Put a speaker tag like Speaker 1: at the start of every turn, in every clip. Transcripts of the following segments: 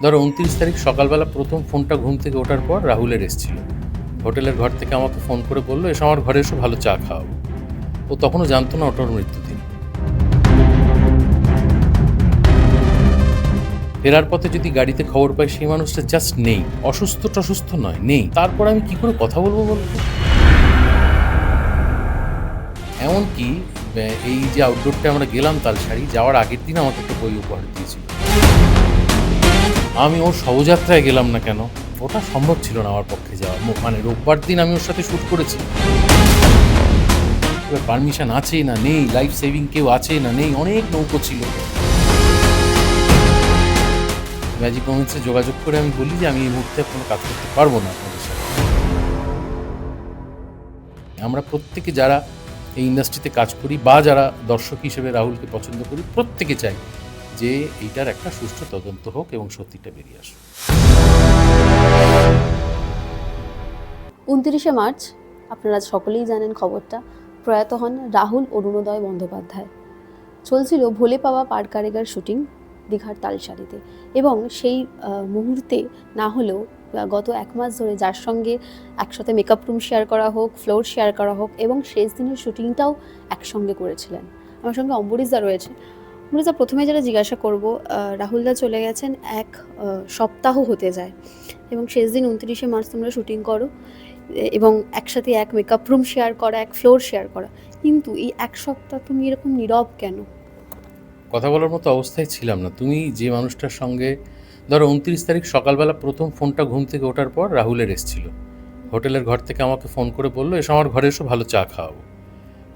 Speaker 1: ধরো 29 তারিখ সকালবেলা প্রথম ফোনটা ঘুম থেকে ওঠার পর রাহুলের এসেছিল। হোটেলের ঘর থেকে আমাকে ফোন করে বললো, এসো আমার ঘরে এসো, ভালো চা খাওয়াবো। ও তখনও জানতো না ওটার মৃত্যুদিন। ফেরার পথে যদি গাড়িতে খবর পাই সেই মানুষটা জাস্ট নেই, অসুস্থ টসুস্থ নয়, নেই, তারপর আমি কি করে কথা বলবো বলতো? এমনকি এই যে আউটডোরটা আমরা গেলাম তালসারি, যাওয়ার আগের দিন আমাকে একটা বই উপহার দিয়েছিল। আমি ওর শবযাত্রায় গেলাম না কেন? ওটা সম্ভব ছিল না আমার পক্ষে যাওয়া। মানে রোববার দিন আমি ওর সাথে শ্যুট করেছি। এবার পারমিশন আছে না নেই, লাইফ সেভিং কেউ আছে না নেই, অনেক নৌকো ছিল। ম্যাজিক মোমেন্টসে যোগাযোগ করে আমি বলি যে আমি এই মুহূর্তে কোনো কাজ করতে পারবো না আপনাদের সাথে। আমরা প্রত্যেকে যারা এই ইন্ডাস্ট্রিতে কাজ করি বা যারা দর্শক হিসেবে রাহুলকে পছন্দ করি, প্রত্যেকে চাই যে এইটার একটা সুষ্ঠু তদন্ত হোক এবং সত্যিটা বেরিয়ে আসুক।
Speaker 2: 29শে মার্চ, আপনারা সকলেই জানেন খবরটা, প্রয়াত হন রাহুল অরুণোদয় বন্দ্যোপাধ্যায়। চলছিল ভোলে পাওয়া পার কারেগার শুটিং দীঘার তালসারিতে, এবং সেই মুহূর্তে না হলেও গত 1 মাস ধরে যার সঙ্গে একসাথে মেকআপ রুম শেয়ার করা হোক, ফ্লোর শেয়ার করা হোক, এবং শেষ দিনের শুটিংটাও একসঙ্গে করেছিলেন। আমার সঙ্গে অম্বরীশদা রয়েছে। অম্বরীশদা, প্রথমে যেটা জিজ্ঞাসা করব, রাহুলদা চলে গেছেন 1 সপ্তাহ হতে যায়, এবং শেষ দিন 29শে মার্চ তোমরা শুটিং করো, এবং একসাথে এক মেকআপ রুম শেয়ার করা, এক ফ্লোর শেয়ার করা, কিন্তু এই 1 সপ্তাহ তুমি এরকম নীরব কেন?
Speaker 1: কথা বলার মতো অবস্থায় ছিলাম না। তুমি যে মানুষটার সঙ্গে, ধরো 29 তারিখ সকালবেলা প্রথম ফোনটা ঘুম থেকে ওঠার পর রাহুলের এসেছিল। হোটেলের ঘর থেকে আমাকে ফোন করে বললো, এসো আমার ঘরে এসো, ভালো চা খাওয়াবো।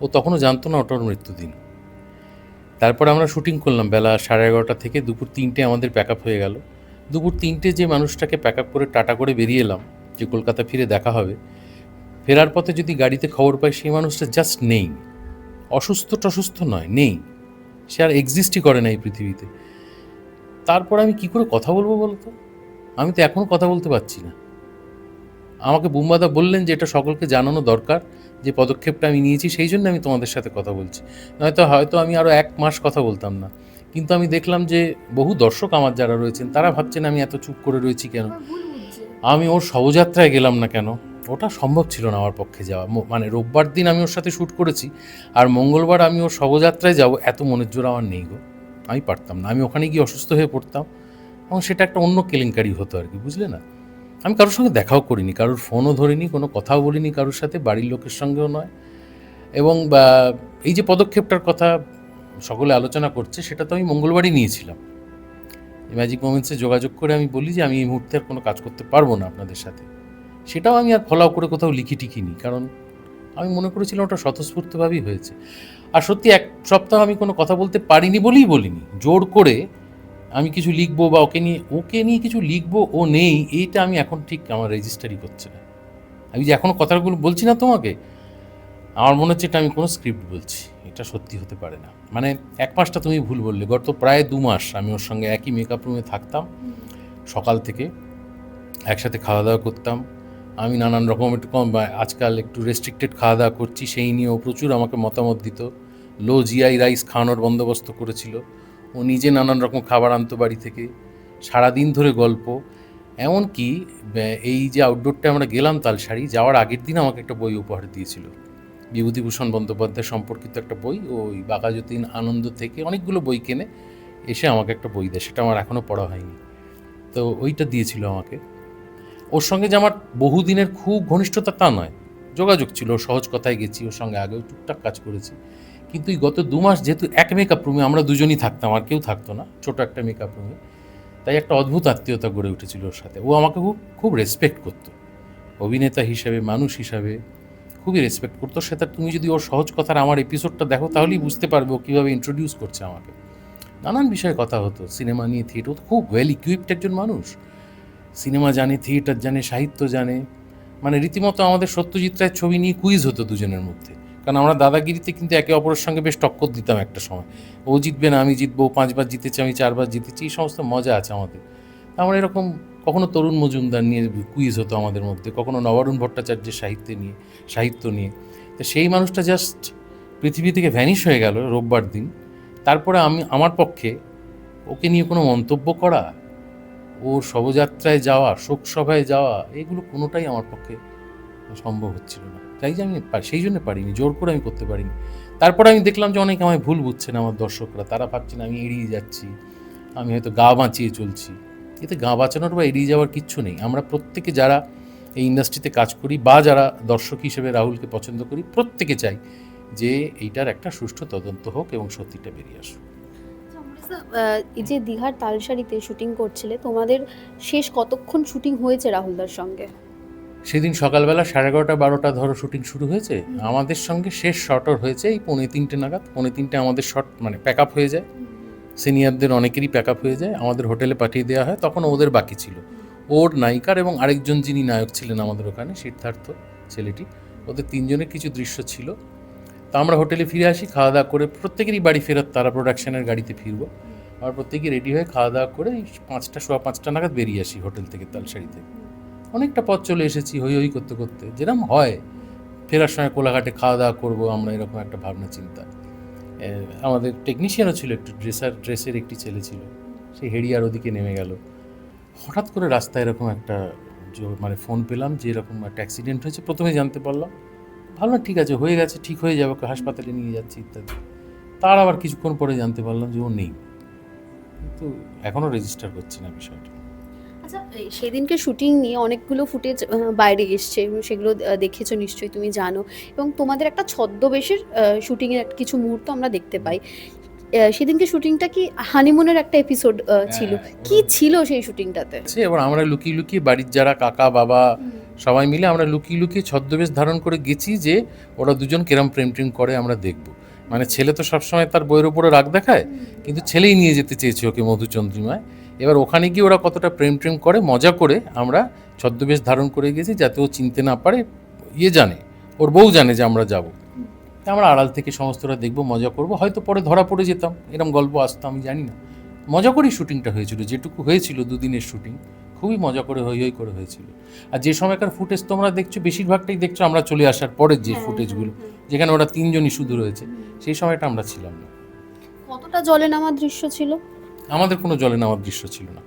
Speaker 1: ও তখনও জানতো না ওটার মৃত্যুদিন। তারপর আমরা শুটিং করলাম বেলা 11:30 থেকে দুপুর 3টে আমাদের প্যাক আপ হয়ে গেল। দুপুর 3টে যে মানুষটাকে প্যাক আপ করে টাটা করে বেরিয়ে এলাম যে কলকাতা ফিরে দেখা হবে, ফেরার পথে যদি গাড়িতে খবর পাই সেই মানুষটা জাস্ট নেই, অসুস্থ টসুস্থ নয়, নেই, সে আর এক্সিস্টই করে না এই পৃথিবীতে। তারপর আমি কি করে কথা বলবো বলতো? আমি তো এখনও কথা বলতে পারছি না। আমাকে বুম্বাদা বললেন যে এটা সকলকে জানানো দরকার, যে পদক্ষেপটা আমি নিয়েছি, সেই জন্য আমি তোমাদের সাথে কথা বলছি, নয়তো হয়তো আমি আরও 1 মাস কথা বলতাম না। কিন্তু আমি দেখলাম যে বহু দর্শক আমার যারা রয়েছেন তারা ভাবছেন আমি এত চুপ করে রয়েছি কেন। আমি ওর শবযাত্রায় গেলাম না কেন? ওটা সম্ভব ছিল না আমার পক্ষে যাওয়া। মানে রোববার দিন আমি ওর সাথে শ্যুট করেছি, আর মঙ্গলবার আমি ওর শবযাত্রায় যাব, এত মনের জোর আমার নেই গো। আমি পারতাম না। আমি ওখানে গিয়ে অসুস্থ হয়ে পড়তাম, এবং সেটা একটা অন্য কেলেঙ্কারি হতো আর কি, বুঝলে না? আমি কারোর সঙ্গে দেখাও করিনি, কারোর ফোনও ধরিনি, কোনো কথাও বলিনি কারোর সাথে, বাড়ির লোকের সঙ্গেও নয়। এবং এই যে পদক্ষেপটার কথা সকলে আলোচনা করছে, সেটা তো আমি মঙ্গলবারই নিয়েছিলাম। ম্যাজিক মোমেন্টসে যোগাযোগ করে আমি বলি যে আমি এই মুহূর্তে আর কোনো কাজ করতে পারবো না আপনাদের সাথে। সেটাও আমি আর ফলাও করে কোথাও লিখি টিখিনি, কারণ আমি মনে করেছিলাম ওটা স্বতঃস্ফূর্তভাবেই হয়েছে। আর সত্যি 1 সপ্তাহ আমি কোনো কথা বলতে পারিনি বলেই বলিনি। জোর করে আমি কিছু লিখবো বা ওকে নিয়ে কিছু লিখবো, ও নেই, এইটা আমি এখন ঠিক আমার রেজিস্টারই করছে না। আমি যে এখনও কথাগুলো বলছি না তোমাকে, আমার মনে হচ্ছে এটা আমি কোনো স্ক্রিপ্ট বলছি। এটা সত্যি হতে পারে না। মানে 1 মাসটা তুমি ভুল বললে, গত প্রায় 2 মাস আমি ওর সঙ্গে একই মেকআপ রুমে থাকতাম, সকাল থেকে একসাথে খাওয়া দাওয়া করতাম। আমি নানান রকম একটু আজকাল একটু রেস্ট্রিক্টেড খাওয়া দাওয়া করছি, সেই নিয়েও প্রচুর আমাকে মতামত দিত। লো জিআই রাইস খাওয়ানোর বন্দোবস্ত করেছিল। ও নিজে নানান রকম খাবার আনতো বাড়ি থেকে, সারাদিন ধরে গল্প। এমনকি এই যে আউটডোরটা আমরা গেলাম তালসারি, যাওয়ার আগের দিন আমাকে একটা বই উপহার দিয়েছিল, বিভূতিভূষণ বন্দ্যোপাধ্যায় সম্পর্কিত একটা বই। ওই বাঘাযতীন আনন্দ থেকে অনেকগুলো বই কেনে এসে আমাকে একটা বই দেয়, সেটা আমার এখনও পড়া হয়নি। তো ওইটা দিয়েছিল আমাকে। ওর সঙ্গে যে আমার বহুদিনের খুব ঘনিষ্ঠতা তা নয়, যোগাযোগ ছিল, সহজ কথায় গেছি, ওর সঙ্গে আগেও টুকটাক কাজ করেছি। কিন্তু এই গত 2 মাস যেহেতু এক মেকআপ রুমে আমরা দুজনই থাকতাম, আর কেউ থাকতো না, ছোট একটা মেকআপ রুমে, তাই একটা অদ্ভুত আত্মীয়তা গড়ে উঠেছিল ওর সাথে। ও আমাকে খুব খুব রেসপেক্ট করতো, অভিনেতা হিসাবে, মানুষ হিসাবে খুবই রেসপেক্ট করতো। সেটা তুমি যদি ওর সহজ কথার আমার এপিসোডটা দেখো তাহলেই বুঝতে পারবে ও কীভাবে ইন্ট্রোডিউস করছে আমাকে। নানান বিষয়ে কথা হতো, সিনেমা নিয়ে, থিয়েটার। খুব ওয়েল ইকুইপড একজন মানুষ, সিনেমা জানে, থিয়েটার জানে, সাহিত্য জানে। মানে রীতিমতো আমাদের সত্যজিৎ রায়ের ছবি নিয়ে কুইজ হতো দুজনের মধ্যে, কারণ আমরা দাদাগিরিতে কিন্তু একে অপরের সঙ্গে বেশ টক্কর দিতাম একটা সময়। ও জিতবে না আমি জিতবো, ও 5 বার জিতেছে আমি 4 বার জিতেছি, এই সমস্ত মজা আছে আমাদের। আমরা এরকম কখনো তরুণ মজুমদার নিয়ে কুইজ হতো আমাদের মধ্যে, কখনো নবারুণ ভট্টাচার্যের সাহিত্য নিয়ে। তো সেই মানুষটা জাস্ট পৃথিবী থেকে ভ্যানিশ হয়ে গেল রোববার দিন। তারপরে আমার পক্ষে ওকে নিয়ে কোনো মন্তব্য করা, ওর শবযাত্রায় যাওয়া, শোক সভায় যাওয়া, এগুলো কোনোটাই আমার পক্ষে সম্ভব হচ্ছিল না। তাই যে আমি সেই জন্য পারিনি, জোর করে আমি করতে পারিনি। তারপরে আমি দেখলাম যে অনেকে আমায় ভুল বুঝছেন, আমার দর্শকরা, তারা ভাবছেন আমি এড়িয়ে যাচ্ছি, আমি হয়তো গা বাঁচিয়ে চলছি। এতে গা বাঁচানোর বা এড়িয়ে যাওয়ার কিচ্ছু নেই। আমরা প্রত্যেকে যারা এই ইন্ডাস্ট্রিতে কাজ করি বা যারা দর্শক হিসেবে রাহুলকে পছন্দ করি, প্রত্যেকে চাই যে এইটার একটা সুষ্ঠু তদন্ত হোক এবং সত্যিটা বেরিয়ে আসুক।
Speaker 2: এই যে দীঘার তালসারিতে শুটিং করছিলে, তোমাদের শেষ কতক্ষণ শুটিং হয়েছে রাহুলদার সঙ্গে?
Speaker 1: সেদিন সকালবেলা 11:30-12টা ধরো শুটিং শুরু হয়েছে। আমাদের সঙ্গে শেষ শটর হয়েছে এই 2:45 নাগাদ। 2:45 আমাদের শট মানে প্যাক আপ হয়ে যায়, সিনিয়রদের অনেকেরই প্যাক আপ হয়ে যায়, আমাদের হোটেলে পাঠিয়ে দেওয়া হয়। তখন ওদের বাকি ছিল, ওর নায়িকার এবং আরেকজন যিনি নায়ক ছিলেন আমাদের ওখানে, সিদ্ধার্থ ছেলেটি, ওদের তিনজনের কিছু দৃশ্য ছিল। তো আমরা হোটেলে ফিরে আসি, খাওয়া দাওয়া করে, প্রত্যেকেরই বাড়ি ফেরত, তারা প্রোডাকশনের গাড়িতে ফিরবো। আর প্রত্যেকেই রেডি হয়ে খাওয়া দাওয়া করে 5টা নাগাদ বেরিয়ে আসি হোটেল থেকে, তালসারি থেকে। অনেকটা পথ চলে এসেছি হই হই করতে করতে, যেরকম হয় ফেরার সময় কোলাঘাটে খাওয়া দাওয়া করবো আমরা, এরকম একটা ভাবনা চিন্তা। আমাদের টেকনিশিয়ানও ছিল, একটু ড্রেসের একটি ছেলে ছিল, সেই হেডিয়ার ওদিকে নেমে গেল। হঠাৎ করে রাস্তায় এরকম একটা মানে ফোন পেলাম যে এরকম একটা অ্যাক্সিডেন্ট হয়েছে। প্রথমে জানতে পারলাম, ভাবলাম ঠিক আছে, হয়ে গেছে, ঠিক হয়ে যাবে, ওকে হাসপাতালে নিয়ে যাচ্ছি ইত্যাদি। তার আবার কিছুক্ষণ পরে জানতে পারলাম যে ও নেই, কিন্তু এখনও রেজিস্টার করছে না বিষয়টা।
Speaker 2: আচ্ছা, সেদিনকে শুটিং নিয়ে অনেকগুলো ফুটেজ বাইরে এসছে এবং সেগুলো দেখেছো নিশ্চয়ই, তুমি জানো। এবং তোমাদের একটা ছদ্মবেশের শুটিংয়ের কিছু মুহূর্ত আমরা দেখতে পাই। সেদিনকে শুটিংটা কি হানিমুনের একটা এপিসোড ছিল? কি ছিল সেই শুটিংটাতে?
Speaker 1: এবার আমরা লুকিয়ে লুকিয়ে, বাড়ির যারা কাকা বাবা সবাই মিলে আমরা লুকিয়ে লুকিয়ে ছদ্মবেশ ধারণ করে গেছি যে ওরা দুজন কেরম প্রেম টেম করে আমরা দেখব। মানে ছেলে তো সবসময় তার বইয়ের উপরে রাগ দেখায়, কিন্তু ছেলেই নিয়ে যেতে চেয়েছে ওকে মধুচন্দ্রিমায়। এবার ওখানে গিয়ে ওরা কতটা প্রেম টেম করে মজা করে আমরা ছদ্মবেশ ধারণ করে গেছি, যাতে ও চিনতে না পারে। জানে, ওর বউ জানে যে আমরা যাব। আমরা আড়াল থেকে সমস্তটা দেখবো, মজা করব, হয়তো পরে ধরা পড়ে যেতাম, এরকম গল্প আসতো আমি জানি না। মজা করেই শুটিংটা হয়েছিল, যেটুকু হয়েছিল 2 দিনের শুটিং, খুবই মজা করে হই হই করে হয়েছিল। আর যে সময়কার ফুটেজ তোমরা দেখছো, বেশিরভাগটাই দেখছো আমরা চলে আসার পরের যে ফুটেজগুলো, যেখানে ওরা 3জনই শুধু রয়েছে, সেই সময়টা আমরা ছিলাম না।
Speaker 2: কতটা জলে নামার দৃশ্য ছিল?
Speaker 1: আমাদের কোনো জলে নামার দৃশ্য ছিল না।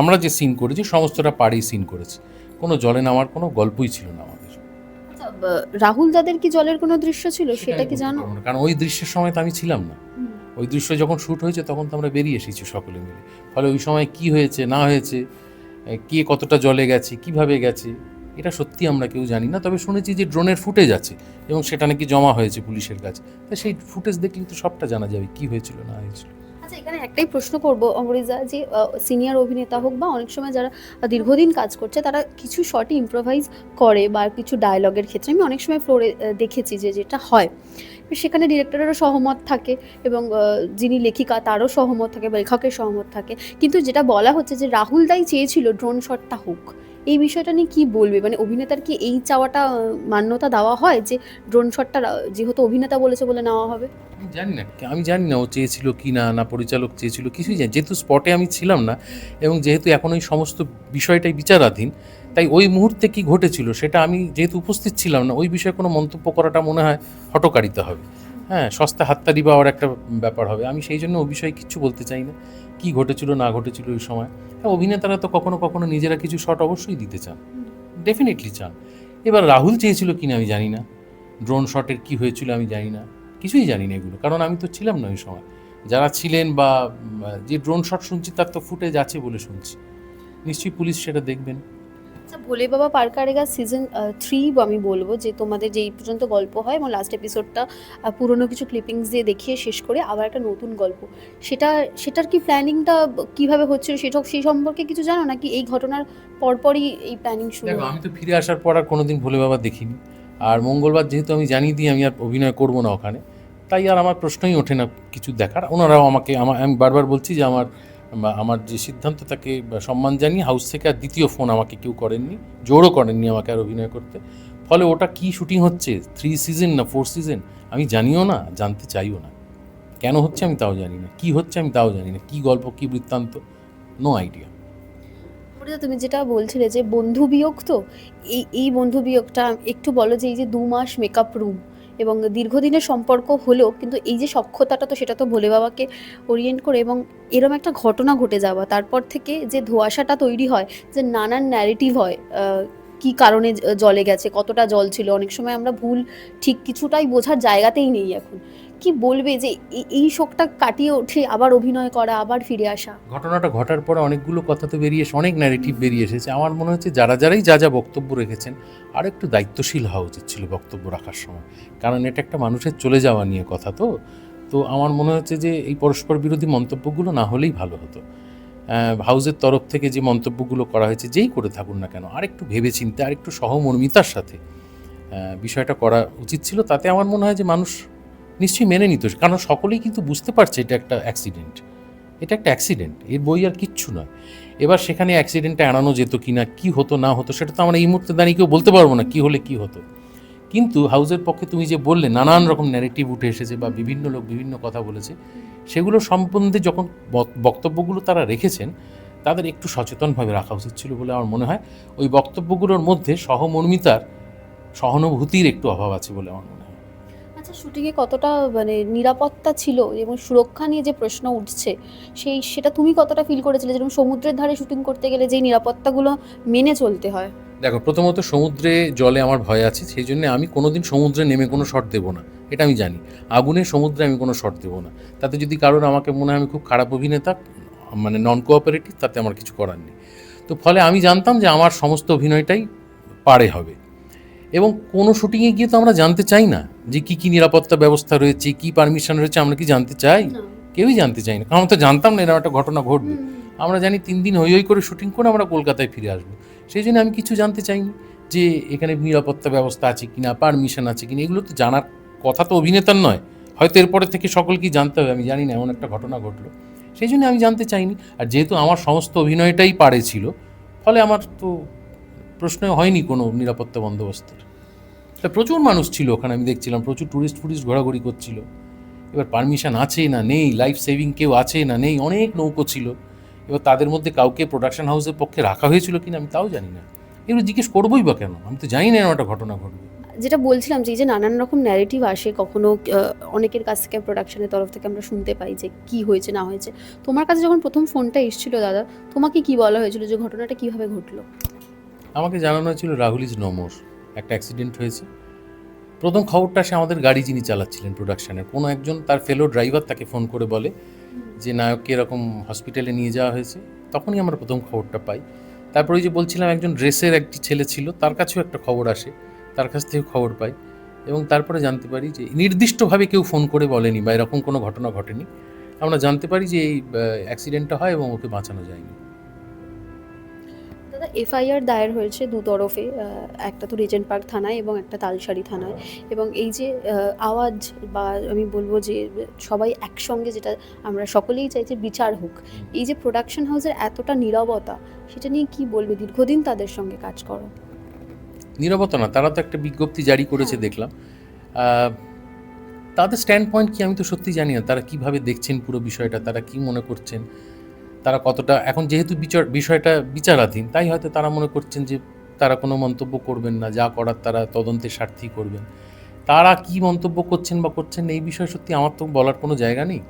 Speaker 1: আমরা যে সিন করেছি সমস্তটা পাড়েই সিন করেছি, কোনো জলে নামার কোনো গল্পই ছিল না আমাদের।
Speaker 2: আচ্ছা, রাহুল দাদের কি জলের কোনো দৃশ্য ছিল সেটা কি জানো?
Speaker 1: কারণ ওই দৃশ্যের সময় তো আমি ছিলাম না। ওই দৃশ্য যখন শ্যুট হয়েছে তখন তো আমরা বেরিয়ে এসেছি সকলে মিলে। ফলে ওই সময় কি হয়েছে না হয়েছে, কে কতটা জলে গেছে, কিভাবে গেছে, এটা সত্যি আমরা কেউ জানি না। তবে শুনেছি যে ড্রোনের ফুটেজ আছে এবং সেটা নাকি জমা হয়েছে পুলিশের কাছে। তা সেই ফুটেজ দেখলে তো সবটা জানা যাবে কি হয়েছিল না হয়েছিল।
Speaker 2: আচ্ছা, এখানে একটাই প্রশ্ন করবো অমরিজা, যে সিনিয়র অভিনেতা হোক বা অনেক সময় যারা দীর্ঘদিন কাজ করছে, তারা কিছু শর্টে ইম্প্রোভাইজ করে বা কিছু ডায়লগের ক্ষেত্রে আমি অনেক সময় ফ্লোরে দেখেছি যে যেটা হয়, সেখানে ডিরেক্টরেরও সহমত থাকে এবং যিনি লেখিকা তারও সহমত থাকে বা লেখকের সহমত থাকে। কিন্তু যেটা বলা হচ্ছে যে রাহুল দাই চেয়েছিল ড্রোন শটটা হোক, এই বিষয়টা নিয়ে কি বলবে? মানে অভিনেতার কি এই চাওয়াটা মান্যতা দেওয়া হয় যে ড্রোন শটটা যেহেতু অভিনেতা বলেছে বলে নেওয়া হবে?
Speaker 1: আমি জানি না ও চেয়েছিল কি না, না পরিচালক চেয়েছিল, কিছুই জানি। যেহেতু স্পটে আমি ছিলাম না এবং যেহেতু এখন ওই সমস্ত বিষয়টাই বিচারাধীন, তাই ওই মুহূর্তে কি ঘটেছিল সেটা আমি যেহেতু উপস্থিত ছিলাম না, ওই বিষয়ে কোনো মন্তব্য করাটা মনে হয় হঠকারিতা হবে। হ্যাঁ, সস্তা হাততালি পাওয়ার একটা ব্যাপার হবে। আমি সেই জন্য ওই বিষয়ে কিচ্ছু বলতে চাই না, কি ঘটেছিল না ঘটেছিল ওই সময়। হ্যাঁ, অভিনেতারা তো কখনো কখনো নিজেরা কিছু শট অবশ্যই দিতে চান, ডেফিনেটলি চান। এবার রাহুল চেয়েছিল কিনা আমি জানি না, ড্রোন শটের কি হয়েছিল আমি জানি না, কিছুই জানি না এগুলো, কারণ আমি তো ছিলাম না ওই সময়। যারা ছিলেন বা যে ড্রোন শট শুনছি তার তো ফুটেজ আছে বলে শুনছি, নিশ্চয়ই পুলিশ সেটা দেখবেন।
Speaker 2: আচ্ছা, ভোলে বাবা পার কারেগা সিজন 3 আমি বলবো যে তোমাদের যে এই পর্যন্ত গল্প হয় এবং লাস্ট এপিসোডটা পুরনো কিছু ক্লিপিংস দিয়ে দেখিয়ে শেষ করে আবার একটা নতুন গল্প, সেটার কি প্ল্যানিংটা কিভাবে হচ্ছিল সেটা সেই সম্পর্কে কিছু জানো, নাকি এই ঘটনার পরপরই এই প্ল্যানিং শুরু
Speaker 1: দেখো,
Speaker 2: হয়?
Speaker 1: আমি তো ফিরে আসার পর আর কোনোদিন ভোলে বাবা দেখিনি। আর মঙ্গলবার যেহেতু আমি জানিয়ে দিই আমি আর অভিনয় করবো না ওখানে, তাই আর আমার প্রশ্নই ওঠে না কিছু দেখার। ওনারাও আমি বারবার বলছি যে আমার যে সিদ্ধান্ত তাকে সম্মান জানিয়ে হাউস থেকে আর দ্বিতীয় ফোন আমাকে কেউ করেননি, জোরও করেননি আমাকে আর অভিনয় করতে। ফলে ওটা কি শুটিং হচ্ছে, 3 সিজন না 4 সিজন আমি জানিও না, জানতে চাইও না। কেন হচ্ছে আমি তাও জানি না, কি হচ্ছে আমি তাও জানি না, কি গল্প কি বৃত্তান্ত, নো আইডিয়া।
Speaker 2: তুমি যেটা বলছিলে যে বন্ধু বিয়োগ, তো এই বন্ধু বিয়োগটা একটু বলো, যে এই যে 2 মাস মেকআপ রুম, এবং দীর্ঘদিনের সম্পর্ক হলেও কিন্তু এই যে সখ্যতাটা, তো সেটা তো ভোলে বাবাকে ওরিয়েন্ট করে, এবং এরম একটা ঘটনা ঘটে যাওয়া, তারপর থেকে যে ধোঁয়াশাটা তৈরি হয়, যে নানান ন্যারেটিভ হয়, কি কারণে জলে গেছে, কতটা জল ছিল, অনেক সময় আমরা ভুল ঠিক কিছুটাই বোঝার জায়গাতেই নেই এখন। কি বলবে যে এই শোকটা কাটিয়ে উঠে আবার অভিনয় করা, আবার ফিরে আসা?
Speaker 1: ঘটনাটা ঘটার পরে অনেকগুলো কথা তো বেরিয়ে এসে, অনেক ন্যারেটিভ বেরিয়ে এসেছে। আমার মনে হচ্ছে যারাই যা যা বক্তব্য রেখেছেন, আর একটু দায়িত্বশীল হওয়া উচিত ছিল বক্তব্য রাখার সময়। কারণ এটা একটা মানুষের চলে যাওয়া নিয়ে কথা। তো তো আমার মনে হচ্ছে যে এই পরস্পর বিরোধী মন্তব্যগুলো না হলেই ভালো হতো। হাউজের তরফ থেকে যে মন্তব্যগুলো করা হয়েছে, যেই করে থাকুন না কেন, আরেকটু ভেবেচিন্তে, আরেকটু সহমর্মিতার সাথে বিষয়টা করা উচিত ছিল। তাতে আমার মনে হয় যে মানুষ নিশ্চয়ই মেনে নিত, কারণ সকলেই কিন্তু বুঝতে পারছে এটা একটা অ্যাক্সিডেন্ট। এটা একটা অ্যাক্সিডেন্ট, এর বই আর কিচ্ছু নয়। এবার সেখানে অ্যাক্সিডেন্টটা এড়ানো যেত কি না, কী হতো না হতো, সেটা তো আমরা এই মুহূর্তে দাঁড়িয়ে কেউ বলতে পারবো না কী হলে কী হতো। কিন্তু হাউজের পক্ষে তুমি যে বললে নানান রকম ন্যারেটিভ উঠে এসেছে বা বিভিন্ন লোক বিভিন্ন কথা বলেছে, সেগুলো সম্বন্ধে যখন বক্তব্যগুলো তারা রেখেছেন, তাদের একটু সচেতনভাবে রাখা উচিত ছিল বলে আমার মনে হয়। ওই বক্তব্যগুলোর মধ্যে সহমর্মিতার, সহানুভূতির একটু অভাব আছে বলে আমার মনে হয়।
Speaker 2: আচ্ছা, শুটিংয়ে কতটা মানে নিরাপত্তা ছিল এবং সুরক্ষা নিয়ে যে প্রশ্ন উঠছে, সেটা তুমি কতটা ফিল করেছিলে, যেরকম সমুদ্রের ধারে শুটিং করতে গেলে যেই নিরাপত্তাগুলো মেনে চলতে হয়?
Speaker 1: দেখো, প্রথমত সমুদ্রে জলে আমার ভয় আছে, সেই জন্য আমি কোনোদিন সমুদ্রে নেমে কোনো শট দেবো না, এটা আমি জানি। আগুনের সমুদ্রে আমি কোনো শট দেবো না। তাতে যদি কারোর আমাকে মনে হয় আমি খুব খারাপ অভিনেতা, মানে নন কোঅপারেটিভ, তাতে আমার কিছু করার নেই। তো ফলে আমি জানতাম যে আমার সমস্ত অভিনয়টাই পারে হবে। এবং কোনো শুটিংয়ে গিয়ে তো আমরা জানতে চাই না যে কী কী নিরাপত্তা ব্যবস্থা রয়েছে, কী পারমিশন রয়েছে, আমরা কি জানতে চাই?
Speaker 2: না।
Speaker 1: কেউই জানতে চাই না, কারণ আমরা তো জানতাম না এরকম একটা ঘটনা ঘটবে। আমরা জানি 3 দিন হই হই করে শুটিং করে আমরা কলকাতায় ফিরে আসবো। সেই জন্য আমি কিছু জানতে চাইনি যে এখানে নিরাপত্তা ব্যবস্থা আছে কিনা, পারমিশন আছে কিনা, এগুলো তো জানার কথা তো অভিনেতার নয়। হয়তো এরপরে থেকে সকলকেই জানতে হবে, আমি জানি না, এমন একটা ঘটনা ঘটলো, সেই জন্য আমি জানতে চাইনি। আর যেহেতু আমার সমস্ত অভিনয়টাই পারে ছিল, ফলে আমার তো প্রশ্ন হয়নি কোনো নিরাপত্তা বন্দোবস্তের। তা প্রচুর মানুষ ছিল ওখানে, আমি দেখছিলাম প্রচুর টুরিস্ট ঘোরাঘুরি করছিল। এবার পারমিশন আছে না নেই, লাইফ সেভিং কেউ আছে না নেই, অনেক নৌকো ছিল। এবার তাদের মধ্যে কাউকে প্রোডাকশন হাউসের পক্ষে রাখা হয়েছিল কিনা আমি তাও জানি না। এগুলো জিজ্ঞেস করবোই বা কেন, আমি তো জানি না এরকম একটা ঘটনা ঘটবে।
Speaker 2: যেটা বলছিলাম যে এই যে নানান রকম ন্যারেটিভ আসে, কখনো অনেকের কাছ থেকে, প্রোডাকশনের তরফ থেকে আমরা শুনতে পাই যে কি হয়েছে না হয়েছে। তোমার কাছে যখন প্রথম ফোনটা এসেছিল দাদা, তোমাকে কি বলা হয়েছিল, যে ঘটনাটা কিভাবে ঘটলো?
Speaker 1: আমাকে জানানো হয়েছিল রাহুল ইজ নো মোর, একটা অ্যাক্সিডেন্ট হয়েছে। প্রথম খবরটা সে আমাদের গাড়ি যিনি চালাচ্ছিলেন প্রোডাকশনের কোনো একজন, তার ফেলো ড্রাইভার তাকে ফোন করে বলে যে নায়ককে এরকম হসপিটালে নিয়ে যাওয়া হয়েছে। তখনই আমরা প্রথম খবরটা পাই। তারপরে ওই যে বলছিলাম একজন ড্রেসের একটি ছেলে ছিল, তার কাছেও একটা খবর আসে, তার কাছ থেকে খবর পাই। এবং তারপরে জানতে পারি যে নির্দিষ্টভাবে কেউ ফোন করে বলেনি বা এরকম কোনো ঘটনা ঘটেনি। আমরা জানতে পারি যে এই অ্যাক্সিডেন্টটা হয় এবং ওকে বাঁচানো যায়নি।
Speaker 2: দাদা, এফআইআর দায়ের হয়েছে দু তরফে, একটা তো রিজেন্ট পার্ক থানায় এবং একটা তালসারি থানায়। এবং এই যে আওয়াজ, বা আমি বলবো যে সবাই একসঙ্গে, যেটা আমরা সকলেই চাই যে বিচার হোক, এই যে প্রোডাকশন হাউসের এতটা নীরবতা, সেটা নিয়ে কি বলবে? দীর্ঘদিন তাদের সঙ্গে কাজ করো।
Speaker 1: নীরবতা না, তারা তো একটা বিজ্ঞপ্তি জারি করেছে দেখলাম। তাদের স্ট্যান্ড পয়েন্ট কি আমি তো সত্যি জানি না, তারা কিভাবে দেখছেন পুরো বিষয়টা, তারা কি মনে করছেন, তারা কতটা, এখন যেহেতু বিষয়টা বিচারাধীন, তাই হয়তো তারা মনে করছেন যে তারা কোনো মন্তব্য করবেন না, যা করার তারা তদন্তের স্বার্থেই করবেন। তারা কি মন্তব্য করছেন বা করছেন না, এই বিষয়ে সত্যি আমার তো বলার কোনো জায়গা নেই।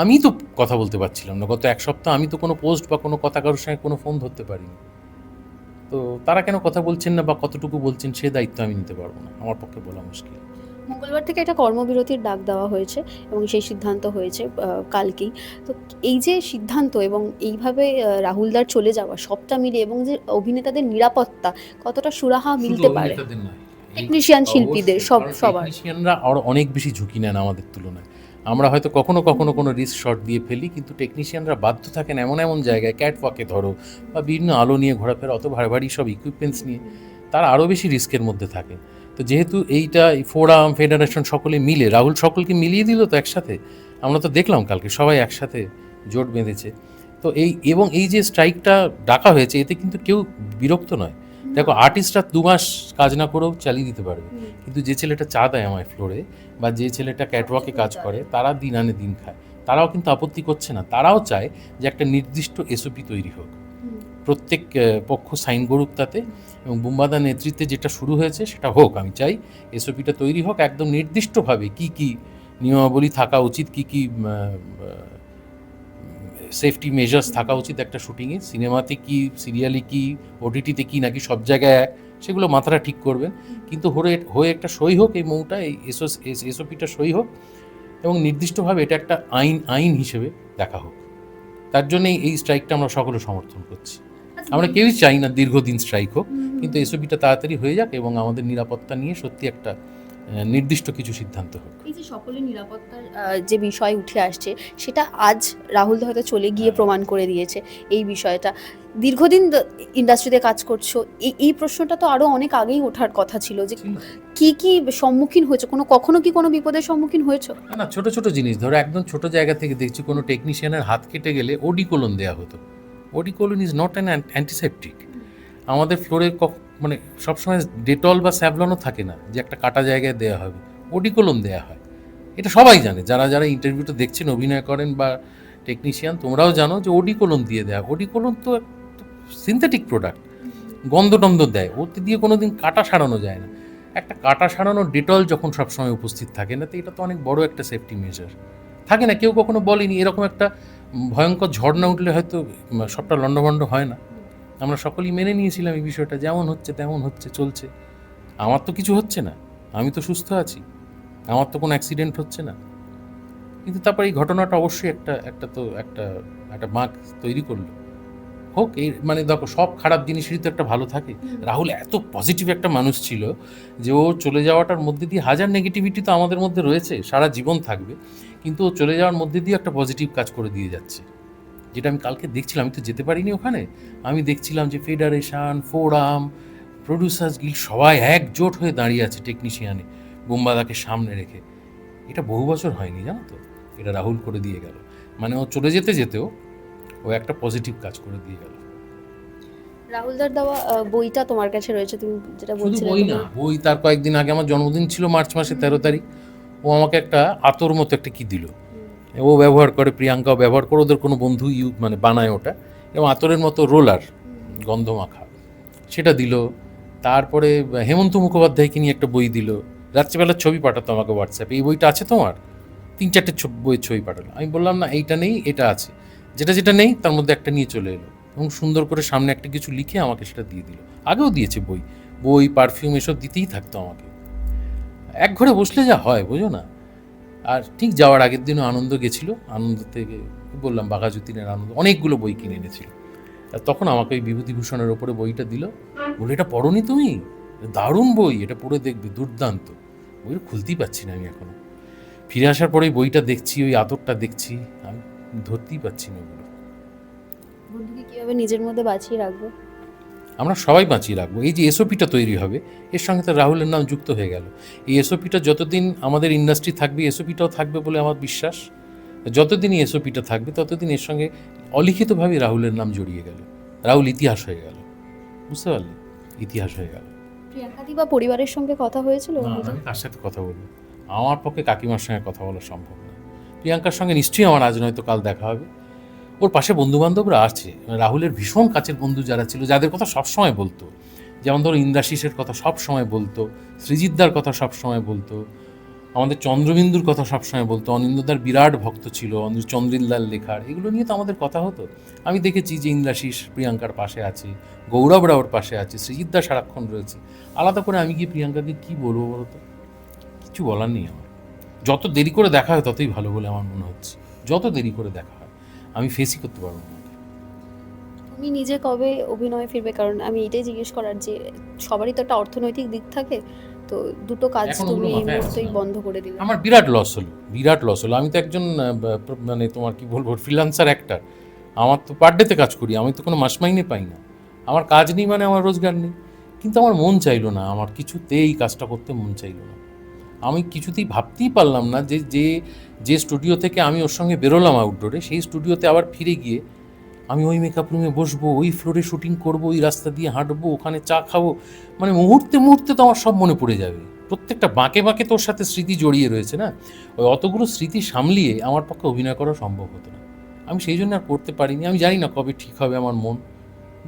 Speaker 1: আমি তো কথা বলতে পারছিলাম না গত এক সপ্তাহ, আমি তো কোনো পোস্ট বা কোনো কথা কারোর সঙ্গে কোনো ফোন ধরতে পারিনি। তো তারা কেন কথা বলছেন না বা কতটুকু বলছেন, সে দায়িত্ব আমি নিতে পারবো না, আমার পক্ষে বলা মুশকিল।
Speaker 2: মঙ্গলবার থেকে একটা কর্মবিরতির ডাক দেওয়া হয়েছে এবং সেই সিদ্ধান্ত হয়েছে কালকেই। তো এই যে সিদ্ধান্ত এবং এইভাবে রাহুলদার চলে যাওয়া, সবটা মিলে, এবং যে অভিনেতাদের নিরাপত্তা কতটা সুরাহা মিলতে পারে, টেকনিশিয়ান, শিল্পীদের, সবার।
Speaker 1: টেকনিশিয়ানরা আরও অনেক বেশি ঝুঁকি নেন আমাদের তুলনায়। আমরা হয়তো কখনো কখনো কোনো রিস্ক শট দিয়ে ফেলি, কিন্তু টেকনিশিয়ানরা বাধ্য থাকেন এমন এমন জায়গায়, ক্যাটওয়াকে ধরো বা বিভিন্ন আলো নিয়ে ঘোরাফেরা, অত ভারী ভারী সব ইকুইপমেন্টস নিয়ে, তারা আরও বেশি রিস্কের মধ্যে থাকে। তো যেহেতু এইটা ফোরাম, ফেডারেশন সকলে মিলে, রাহুল সকলকে মিলিয়ে দিল তো একসাথে, আমরা তো দেখলাম কালকে সবাই একসাথে জোট বেঁধেছে। তো এই যে স্ট্রাইকটা ডাকা হয়েছে, এতে কিন্তু কেউ বিরক্ত নয়। দেখো, আর্টিস্টরা 2 মাস কাজ না করেও চালিয়ে দিতে পারবে, কিন্তু যে ছেলেটা চা দেয় আমায় ফ্লোরে, বা যে ছেলেটা ক্যাটওয়াকে কাজ করে, তারা দিন আনে দিন খায়, তারাও কিন্তু আপত্তি করছে না। তারাও চায় যে একটা নির্দিষ্ট এসওপি তৈরি হোক। প্রত্যেক পক্ষ সাইন করুক তাতে, এবং বুম্বাদার নেতৃত্বে যেটা শুরু হয়েছে সেটা হোক। আমি চাই এসওপিটা তৈরি হোক একদম নির্দিষ্টভাবে কি কি নিয়মাবলী থাকা উচিত, কি কি সেফটি মেজার্স থাকা উচিত একটা শুটিংয়ে, সিনেমাতে কি, সিরিয়ালে কি, ওটিটিতে কি, নাকি সব জায়গায় এক, সেগুলো মাথাটা ঠিক করবেন। কিন্তু হয়ে একটা সই হোক, এই মৌটা, এই এসওপিটা সই হোক, এবং নির্দিষ্টভাবে এটা একটা আইন হিসেবে দেখা হোক। তার জন্যই এই স্ট্রাইকটা আমরা সকলে সমর্থন করছি। আমরা কেউই চাই না দীর্ঘদিন স্ট্রাইক হোক, কিন্তু এসওপিটা তাড়াতাড়ি হয়ে যাক এবং আমাদের নিরাপত্তা নিয়ে সত্যি একটা নির্দিষ্ট কিছু সিদ্ধান্ত হোক।
Speaker 2: এই যে সকলের নিরাপত্তার যে বিষয় উঠে আসছে, সেটা আজ রাহুল হয়তো চলে গিয়ে প্রমাণ করে দিয়েছে এই বিষয়টা। দীর্ঘদিন ইন্ডাস্ট্রিতে কাজ করছো, এই প্রশ্নটা তো আরো অনেক আগেই ওঠার কথা ছিল যে কি কি সম্মুখীন হয়েছে, কখনো কি কোনো বিপদের সম্মুখীন হয়েছো?
Speaker 1: না, ছোট ছোট জিনিস, ধরো একদম ছোট জায়গা থেকে দেখছি কোনো টেকনিশিয়ানের হাত কেটে গেলে ওডিকোলন দেওয়া হতো। Eau de cologne is not an antiseptic. আমাদের ফ্লোরে মানে সবসময় ডেটল বা স্যাভলনও থাকে না যে একটা কাটা জায়গায় দেওয়া হবে, ওডিকোলন দেওয়া হয়। এটা সবাই জানে, যারা যারা ইন্টারভিউটা দেখছেন, অভিনয় করেন বা টেকনিশিয়ান, তোমরাও জানো যে ওডিকোলন দিয়ে দেওয়া। ওডিকোলন তো সিনথেটিক প্রোডাক্ট, গন্ধ টন্ধ দেয়, ওতে দিয়ে কোনো দিন কাটা সারানো যায় না। একটা কাটা সারানোর ডেটল যখন সবসময় উপস্থিত থাকে না, তো এটা তো অনেক বড় একটা সেফটি মেজার থাকে না। কেউ কখনো বলেনি এরকম একটা ভয়ঙ্কর ঝড় না উঠলে হয়তো সবটা লণ্ডভণ্ড হয় না। আমরা সকলেই মেনে নিয়েছিলাম এই বিষয়টা, যেমন হচ্ছে তেমন হচ্ছে, চলছে। আমার তো কিছু হচ্ছে না, আমি তো সুস্থ আছি, আমার তো কোনো অ্যাক্সিডেন্ট হচ্ছে না। কিন্তু তারপর এই ঘটনাটা অবশ্যই একটা বাঁক তৈরি করলো। হোক, এই মানে দেখো, সব খারাপ জিনিসেরই তো একটা ভালো থাকে। রাহুল এত পজিটিভ একটা মানুষ ছিল যে ও চলে যাওয়াটার মধ্যে দিয়ে হাজার নেগেটিভিটি তো আমাদের মধ্যে রয়েছে, সারা জীবন থাকবে, কিন্তু ও চলে যাওয়ার মধ্যে দিয়ে একটা পজিটিভ কাজ করে দিয়ে যাচ্ছে, যেটা আমি কালকে দেখছিলাম। আমি তো যেতে পারিনি ওখানে, আমি দেখছিলাম যে ফেডারেশন, ফোরাম, প্রডিউসার্স গিল্ড সবাই একজোট হয়ে দাঁড়িয়ে আছে টেকনিশিয়ানে, বুম্বাদাকে সামনে রেখে। এটা বহু বছর হয়নি, জানো তো, এটা রাহুল করে দিয়ে গেল। মানে ও চলে যেতেও ও একটা পজিটিভ কাজ করে দিয়ে গেল।
Speaker 2: রাহুলদার দেওয়া বইটা তোমার কাছে রয়েছে, তুমি যেটা
Speaker 1: শুধু
Speaker 2: বলছিলে।
Speaker 1: বই না, বই, তার কয়েকদিন আগে আমার জন্মদিন ছিল, মার্চ মাসের 13 তারিখ। ও আমাকে একটা আতর মতো একটা কি দিল, ও ব্যবহার করে, প্রিয়াঙ্কাও ব্যবহার করে, ওদের কোনো বন্ধু মানে বানায় ওটা, এবং আতরের মতো রোলার, গন্ধ মাখা, সেটা দিল। তারপরে হেমন্ত মুখোপাধ্যায়কে নিয়ে একটা বই দিল, রাত্রিবেলার ছবি পাঠাতো আমাকে হোয়াটসঅ্যাপে, এই বইটা আছে তোমার? 3-4টে বইয়ের ছবি পাঠালো। আমি বললাম না, এইটা নেই, এটা আছে। যেটা নেই তার মধ্যে একটা নিয়ে চলে এলো, এবং সুন্দর করে সামনে একটা কিছু লিখে আমাকে সেটা দিয়ে দিল। আগেও দিয়েছে বই, পারফিউম, এসব দিতেই থাকতো আমাকে। এক ঘরে বসলে যা হয়, বোঝো না। আর ঠিক যাওয়ার আগের দিনও আনন্দ গেছিল, আনন্দ থেকে বললাম বাঘাযতীনের আনন্দ, অনেকগুলো বই কিনে এনেছিল। আর তখন আমাকে ওই বিভূতিভূষণের ওপরে বইটা দিল, বলে এটা পড়োনি তুমি, দারুণ বই, এটা পড়ে দেখবে, দুর্দান্ত। বইটা খুলতেই পারছি না আমি এখনো। ফিরে আসার পরে বইটা দেখছি, ওই আতরটা দেখছি, আমি ধরতেই পারছি না ওগুলো।
Speaker 2: বন্ধুকে কিভাবে নিজের মধ্যে বাঁচিয়ে রাখবে?
Speaker 1: আমরা সবাই বাঁচিয়ে রাখবো। এই যে এসওপিটা তৈরি হবে, এর সঙ্গে তো রাহুলের নাম যুক্ত হয়ে গেল। এই এসওপিটা যতদিন আমাদের ইন্ডাস্ট্রি থাকবে, এসওপিটাও থাকবে বলে আমার বিশ্বাস। যতদিনই এসওপিটা থাকবে, ততদিন এর সঙ্গে অলিখিতভাবে রাহুলের নাম জড়িয়ে গেল। রাহুল ইতিহাস হয়ে গেল, বুঝতে পারলে, ইতিহাস হয়ে গেল।
Speaker 2: প্রিয়াঙ্কাদি বা পরিবারের সঙ্গে কথা হয়েছিল?
Speaker 1: না, আমি কার সাথে কথা বলবো? আমার পক্ষে কাকিমার সঙ্গে কথা বলা সম্ভব না। প্রিয়াঙ্কার সঙ্গে নিশ্চয়ই আমার আজ নয়তো কাল দেখা হবে। ওর পাশে বন্ধুবান্ধবরা আছে, রাহুলের ভীষণ কাছের বন্ধু যারা ছিল, যাদের কথা সবসময় বলতো, যেমন ধরো ইন্দ্রাশিসের কথা সবসময় বলতো, সৃজিতদার কথা সবসময় বলতো, আমাদের চন্দ্রবিন্দুর কথা সবসময় বলতো, অনিন্দদার বিরাট ভক্ত ছিল, চন্দ্রিলদার লেখার, এগুলো নিয়ে তো আমাদের কথা হতো। আমি দেখেছি যে ইন্দ্রাশিস প্রিয়াঙ্কার পাশে আছে, গৌরব রাওর পাশে আছে, সৃজিতদা সারাক্ষণ রয়েছে। আলাদা করে আমি কি প্রিয়াঙ্কাকে কী বলবো বলো তো? কিছু বলার নেই আমার। যত দেরি করে দেখা হয় ততই ভালো বলে আমার মনে হচ্ছে। যত দেরি করে দেখা হয়, আমি ফেসই করতে পারবো না।
Speaker 2: তুমি নিজে কবে অভিনয়ে ফিরবে? কারণ আমি এটাই জিজ্ঞেস করার যে সবারই তো একটা অর্থনৈতিক দিক থাকে, তো দুটো কাজ
Speaker 1: এখন
Speaker 2: তুমি
Speaker 1: ওগুলো
Speaker 2: এই
Speaker 1: মাথায় আসছে
Speaker 2: মুহূর্তেই
Speaker 1: না।
Speaker 2: বন্ধ করে দিলে।
Speaker 1: আমার বিরাট লস হলো। আমি তো একজন মানে তোমার কি বলবো, ফ্রিল্যান্সার অ্যাক্টর। আমার তো পার ডেতে কাজ করি, আমি তো কোনো মাস মাইনে পাই না। আমার কাজ নেই মানে আমার রোজগার নেই। কিন্তু আমার মন চাইলো না, আমার কিছুতেই কাজটা করতে মন চাইলো না। আমি কিছুতেই ভাবতেই পারলাম না যে যে যে স্টুডিও থেকে আমি ওর সঙ্গে বেরোলাম আউটডোরে, সেই স্টুডিওতে আবার ফিরে গিয়ে আমি ওই মেকআপ রুমে বসবো, ওই ফ্লোরে শুটিং করবো, ওই রাস্তা দিয়ে হাঁটবো, ওখানে চা খাবো। মানে মুহূর্তে মুহূর্তে তো আমার সব মনে পড়ে যাবে। প্রত্যেকটা বাঁকে বাঁকে তোর সাথে স্মৃতি জড়িয়ে রয়েছে না, ওই অতগুলো স্মৃতি সামলিয়ে আমার পক্ষে অভিনয় করা সম্ভব হতো না। আমি সেই জন্য আর করতে পারিনি। আমি জানি না কবে ঠিক হবে আমার মন,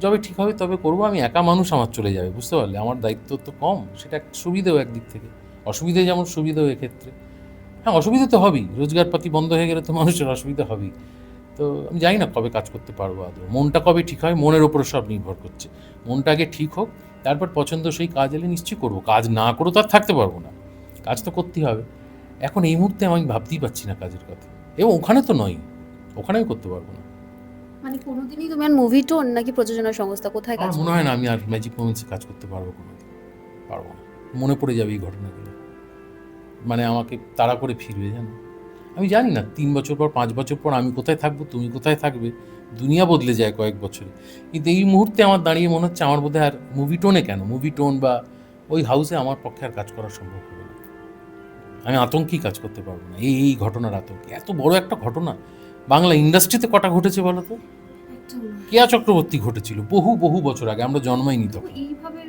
Speaker 1: যবে ঠিক হবে তবে করবো। আমি একা মানুষ, আমার চলে যাবে, বুঝতে পারলে? আমার দায়িত্ব তো কম, সেটা একটা সুবিধেও একদিক থেকে, অসুবিধে যেমন সুবিধেও এক্ষেত্রে। হ্যাঁ, অসুবিধা তো হবেই, রোজগারপাতি বন্ধ হয়ে গেলে তো মানুষের অসুবিধা হবেই। তো আমি জানি না কবে কাজ করতে পারবো আদৌ, মনটা কবে ঠিক হয়, মনের ওপরে সব নির্ভর করছে। মনটা আগে ঠিক হোক, তারপর পছন্দসই কাজ এলে নিশ্চয়ই করবো। কাজ না করে তো আর থাকতে পারবো না, কাজ তো করতেই হবে। এখন এই মুহূর্তে আমি ভাবতেই পারছি না কাজের কথা, এবং ওখানে তো নয়, ওখানে আমি করতে পারবো না।
Speaker 2: মানে কোনোদিনই তুমি আর মুভি টোন নাকি প্রযোজনা সংস্থা কোথায় কাজ
Speaker 1: আমার মনে হয় না আমি আর ম্যাজিক মোমেন্টসে কাজ করতে পারবো, কোনোদিন পারবো না। মনে পড়ে যাবে এই ঘটনাগুলো, মানে আমাকে তাড়া করে ফিরবে, জানো। আমি জানি না 3 বছর পর 5 বছর পর আমি কোথায় থাকবো, তুমি কোথায় থাকবে, দুনিয়া বদলে যায় কয়েক বছরে। কিন্তু এই মুহূর্তে আমার দাঁড়িয়ে মনে হচ্ছে আমার বোধহয় আর মুভি টোনে কেন, মুভি টোন বা ওই হাউসে আমার পক্ষে আর কাজ করা সম্ভব হবে না। আমি আতঙ্কেই কাজ করতে পারবো না, এই ঘটনার আতঙ্কে। এত বড় একটা ঘটনা বাংলা ইন্ডাস্ট্রিতে কটা ঘটেছে বলো তো? কেয়া চক্রবর্তী ঘটেছিল বহু বহু বছর আগে, আমরা জন্মাইনি তখন।
Speaker 2: এইভাবে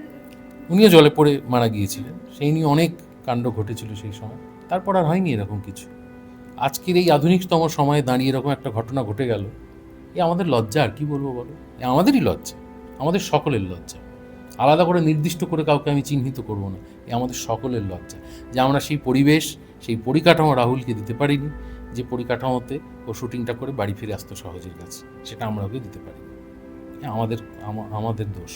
Speaker 1: উনিও জলে পড়ে মারা গিয়েছিলেন, সেই নিয়ে অনেক কাণ্ড ঘটেছিল সেই সময়। তারপর আর হয়নি এরকম কিছু। আজকের এই আধুনিকতম সময়ে দাঁড়িয়ে এরকম একটা ঘটনা ঘটে গেল, এ আমাদের লজ্জা, আর কি বলবো বলো। এ আমাদেরই লজ্জা, আমাদের সকলের লজ্জা। আলাদা করে নির্দিষ্ট করে কাউকে আমি চিহ্নিত করব না, এ আমাদের সকলের লজ্জা যে আমরা সেই পরিবেশ, সেই পরিকাঠামো রাহুলকে দিতে পারিনি, যে পরিকাঠামোতে ও শুটিংটা করে বাড়ি ফিরে আসতো সহজের কাছে, সেটা আমরা ওকে দিতে পারিনি। আমাদের দোষ।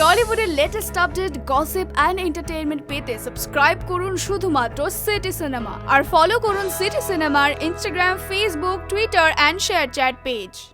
Speaker 3: টলিউডের latest update, gossip and entertainment পেতে সাবস্ক্রাইব করুন শুধুমাত্র সিটি সিনেমা, আর ফলো করুন সিটি সিনেমার Instagram, Facebook, Twitter and ShareChat page.